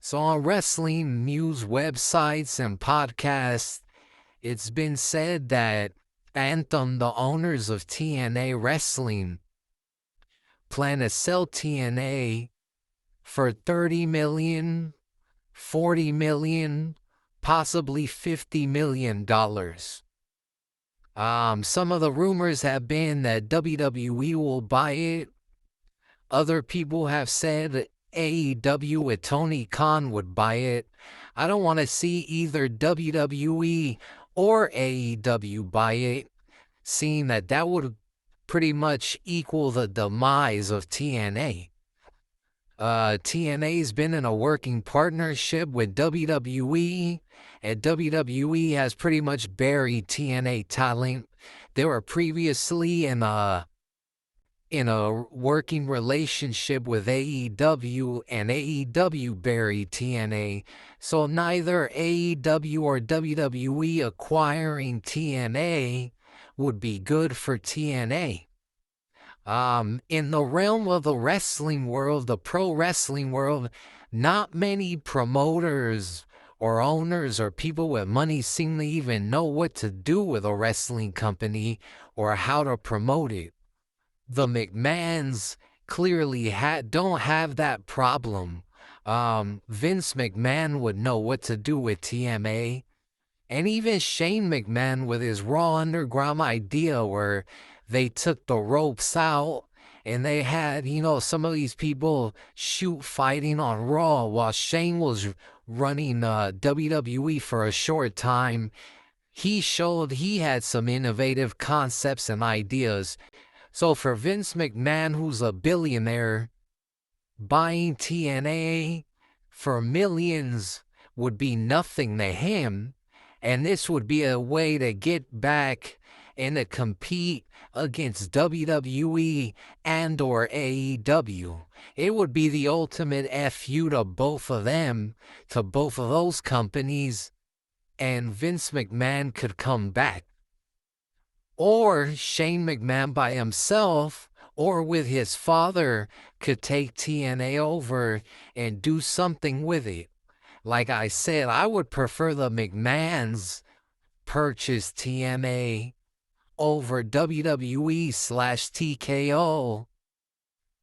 So on wrestling news websites and podcasts, it's been said that Anthem, the owners of TNA Wrestling, plan to sell TNA for 30 million, 40 million, possibly $50 million. Some of the rumors have been that WWE will buy it. Other people have said AEW with Tony Khan would buy it. I don't want to see either WWE or AEW buy it, seeing that would pretty much equal the demise of TNA. TNA's been in a working partnership with WWE, and WWE has pretty much buried TNA talent. They were previously in a working relationship with AEW, and AEW buried TNA. So neither AEW or WWE acquiring TNA would be good for TNA. In the realm of the wrestling world, the pro wrestling world, not many promoters or owners or people with money seem to even know what to do with a wrestling company or how to promote it. The McMahons clearly don't have that problem. Vince McMahon would know what to do with TMA. And even Shane McMahon with his Raw Underground idea where they took the ropes out and they had, some of these people shoot fighting on Raw while Shane was running WWE for a short time. He showed he had some innovative concepts and ideas. So for Vince McMahon, who's a billionaire, buying TNA for millions would be nothing to him. And this would be a way to get back and to compete against WWE and or AEW. It would be the ultimate FU to both of them, to both of those companies, and Vince McMahon could come back. Or Shane McMahon by himself or with his father could take TNA over and do something with it. Like I said, I would prefer the McMahons purchase TNA over WWE/TKO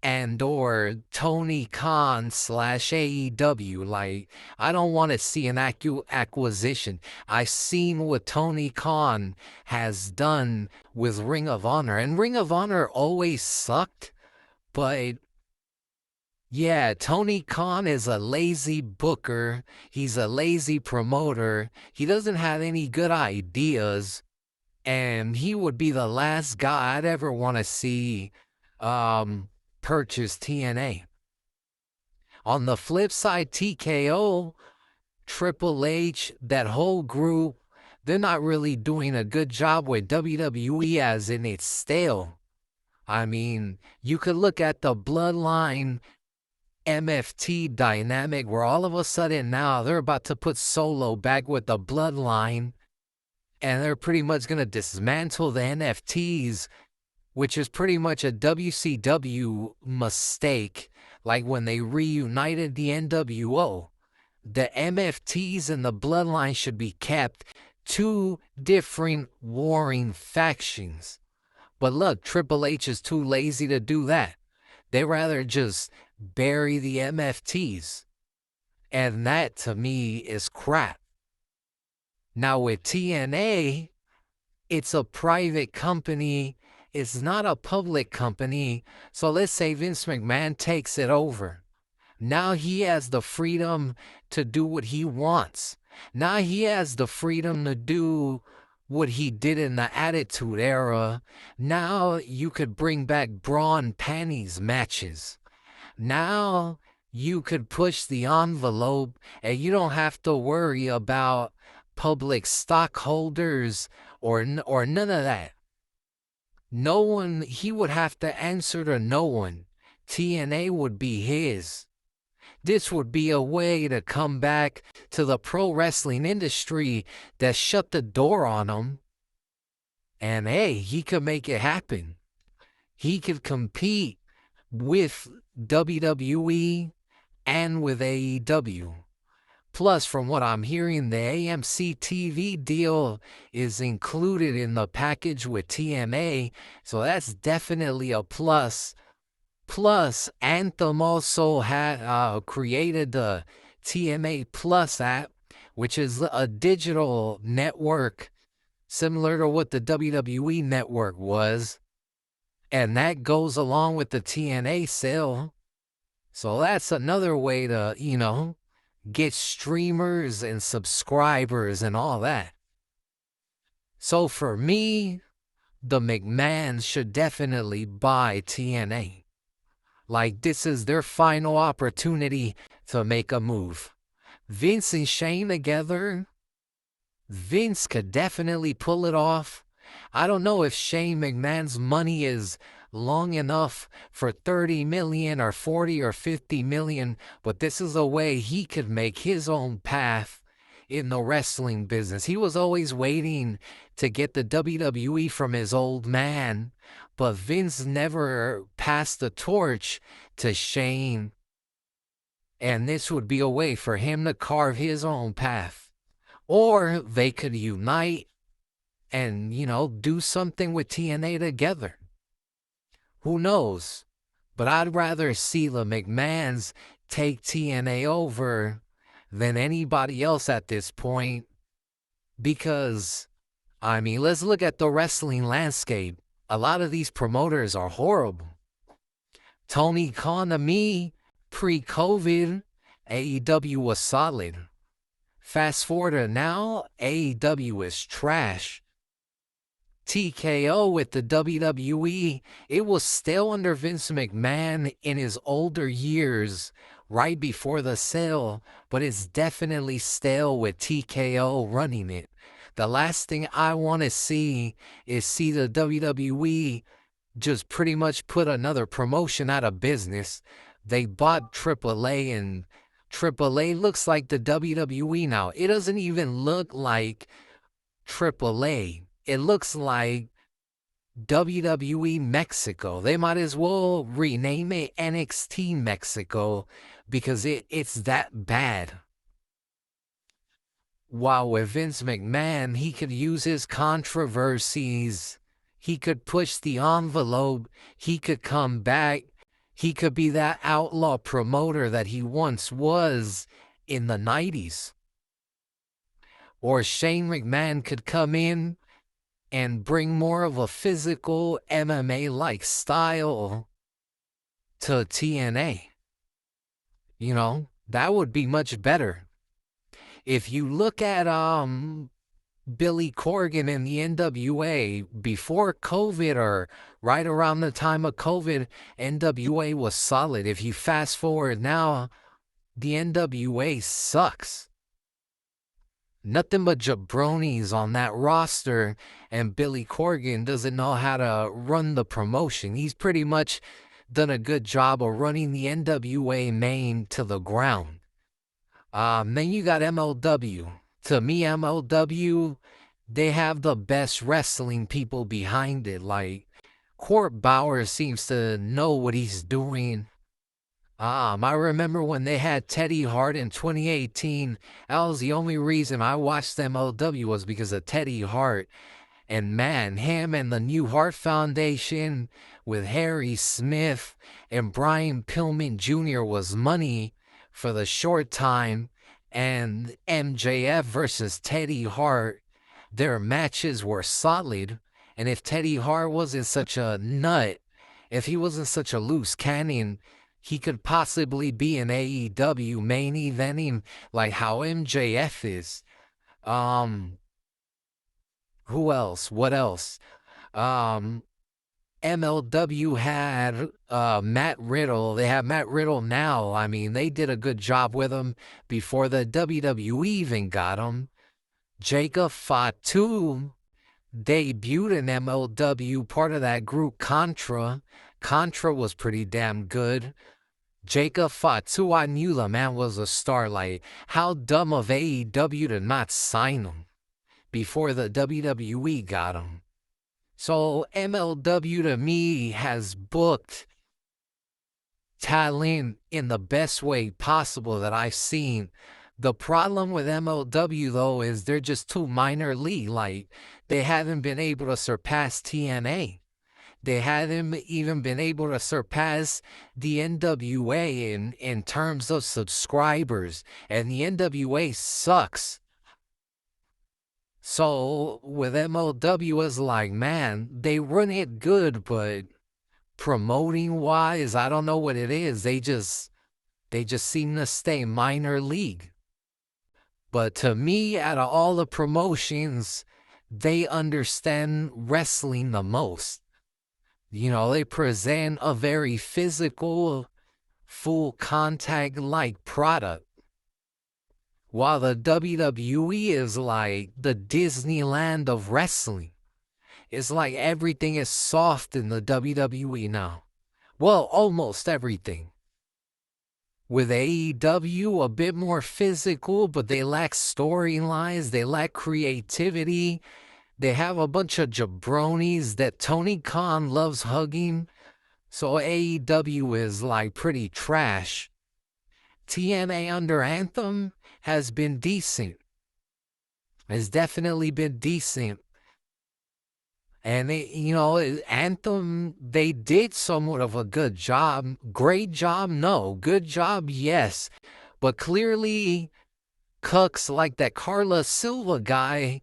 and or Tony Khan/AEW. Like, I don't want to see an acquisition. I've seen what Tony Khan has done with Ring of Honor, and Ring of Honor always sucked, but yeah, Tony Khan is a lazy booker. He's a lazy promoter. He doesn't have any good ideas, and he would be the last guy I'd ever want to see purchase TNA. On the flip side, TKO, Triple H, that whole group, they're not really doing a good job with WWE, as in it's stale. I mean, you could look at the Bloodline MFT dynamic where all of a sudden now they're about to put Solo back with the Bloodline, and they're pretty much going to dismantle the NFTs, which is pretty much a WCW mistake, like when they reunited the NWO. The MFTs and the Bloodline should be kept, two different warring factions. But look, Triple H is too lazy to do that. They rather just bury the MFTs. And that, to me, is crap. Now with TNA, it's a private company. It's not a public company. So let's say Vince McMahon takes it over. Now he has the freedom to do what he wants. Now he has the freedom to do what he did in the Attitude Era. Now you could bring back bra and panties matches. Now you could push the envelope and you don't have to worry about public stockholders or none of that. No one, he would have to answer to no one. TNA would be his. This would be a way to come back to the pro wrestling industry that shut the door on him. And hey, he could make it happen. He could compete with WWE and with AEW. Plus, from what I'm hearing, the AMC TV deal is included in the package with TNA, so that's definitely a plus. Plus, Anthem also had created the TNA Plus app, which is a digital network similar to what the WWE network was, and that goes along with the TNA sale. So that's another way to, get streamers and subscribers and all that. So for me, the McMahons should definitely buy TNA. Like, this is their final opportunity to make a move. Vince and Shane together, Vince could definitely pull it off. I don't know if Shane McMahon's money is long enough for 30 million or 40 or 50 million, but this is a way he could make his own path in the wrestling business. He was always waiting to get the WWE from his old man, but Vince never passed the torch to Shane, and this would be a way for him to carve his own path. Or they could unite and, do something with TNA together. Who knows? But I'd rather see the McMahons take TNA over than anybody else at this point. Because, let's look at the wrestling landscape. A lot of these promoters are horrible. Tony Khan, to me, pre-COVID, AEW was solid. Fast forward to now, AEW is trash. TKO with the WWE, it was still under Vince McMahon in his older years, right before the sale, but it's definitely stale with TKO running it. The last thing I want to see is the WWE just pretty much put another promotion out of business. They bought AAA, and AAA looks like the WWE now. It doesn't even look like AAA. It looks like WWE Mexico. They might as well rename it NXT Mexico because it's that bad. While with Vince McMahon, he could use his controversies. He could push the envelope. He could come back. He could be that outlaw promoter that he once was in the 90s. Or Shane McMahon could come in and bring more of a physical MMA-like style to TNA. That would be much better. If you look at Billy Corgan in the NWA before COVID or right around the time of COVID, NWA was solid. If you fast forward now, the NWA sucks. Nothing but jabronis on that roster, and Billy Corgan doesn't know how to run the promotion. He's pretty much done a good job of running the NWA main to the ground. Then you got MLW. To me, MLW, they have the best wrestling people behind it. Like, Court Bauer seems to know what he's doing. I remember when they had Teddy Hart in 2018. That was the only reason I watched MLW was because of Teddy Hart. And man, him and the New Hart Foundation with Harry Smith and Brian Pillman Jr. was money for the short time. And MJF versus Teddy Hart, their matches were solid. And if Teddy Hart wasn't such a nut, if he wasn't such a loose cannon, he could possibly be an AEW main eventing like how MJF is. Who else? What else? MLW had Matt Riddle. They have Matt Riddle now. They did a good job with him before the WWE even got him. Jacob Fatu debuted in MLW, part of that group Contra. Contra was pretty damn good. Jacob Fatu, I knew the man was a star. Like, how dumb of AEW to not sign him before the WWE got him. So MLW to me has booked talent in the best way possible that I've seen. The problem with MLW though is they're just too minor league. Like, they haven't been able to surpass TNA. They haven't even been able to surpass the NWA in terms of subscribers, and the NWA sucks. So with MLW, it's like, man, they run it good, but promoting wise, I don't know what it is. They just seem to stay minor league. But to me, out of all the promotions, they understand wrestling the most. You know, they present a very physical, full contact like product. While the WWE is like the Disneyland of wrestling. It's like everything is soft in the WWE now. Well, almost everything. With AEW, a bit more physical, but they lack storylines, they lack creativity. They have a bunch of jabronis that Tony Khan loves hugging. So AEW is like pretty trash. TNA under Anthem has been decent. Has definitely been decent. And Anthem, they did somewhat of a good job. Great job, no. Good job, yes. But clearly, cucks like that Carlos Silva guy,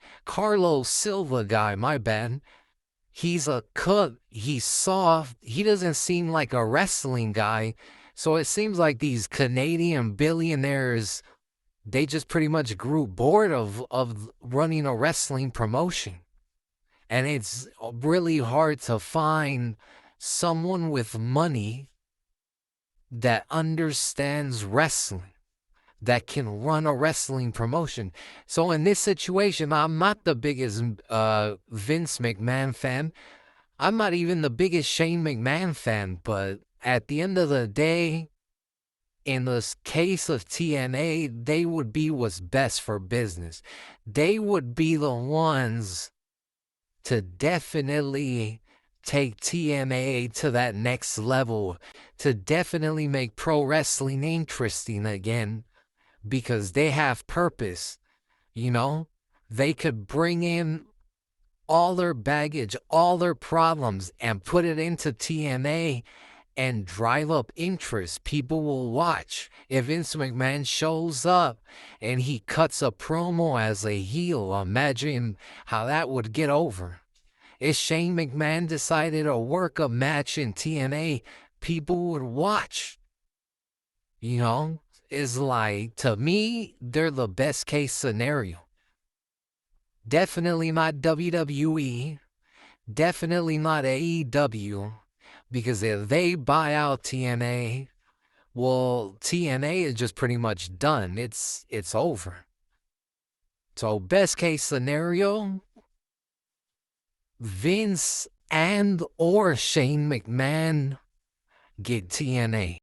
my bad. He's a cook. He's soft. He doesn't seem like a wrestling guy. So it seems like these Canadian billionaires, they just pretty much grew bored of running a wrestling promotion. And it's really hard to find someone with money that understands wrestling, that can run a wrestling promotion. So in this situation, I'm not the biggest Vince McMahon fan. I'm not even the biggest Shane McMahon fan, but at the end of the day, in the case of TNA, they would be what's best for business. They would be the ones to definitely take TNA to that next level, to definitely make pro wrestling interesting again, because they have purpose. You know, they could bring in all their baggage, all their problems, and put it into TNA and drive up interest. People will watch. If Vince McMahon shows up and he cuts a promo as a heel, imagine how that would get over. If Shane McMahon decided to work a match in TNA, people would watch. You know, it's like, to me, they're the best case scenario. Definitely not WWE. Definitely not AEW. Because if they buy out TNA, well, TNA is just pretty much done. It's over. So best case scenario, Vince and or Shane McMahon get TNA.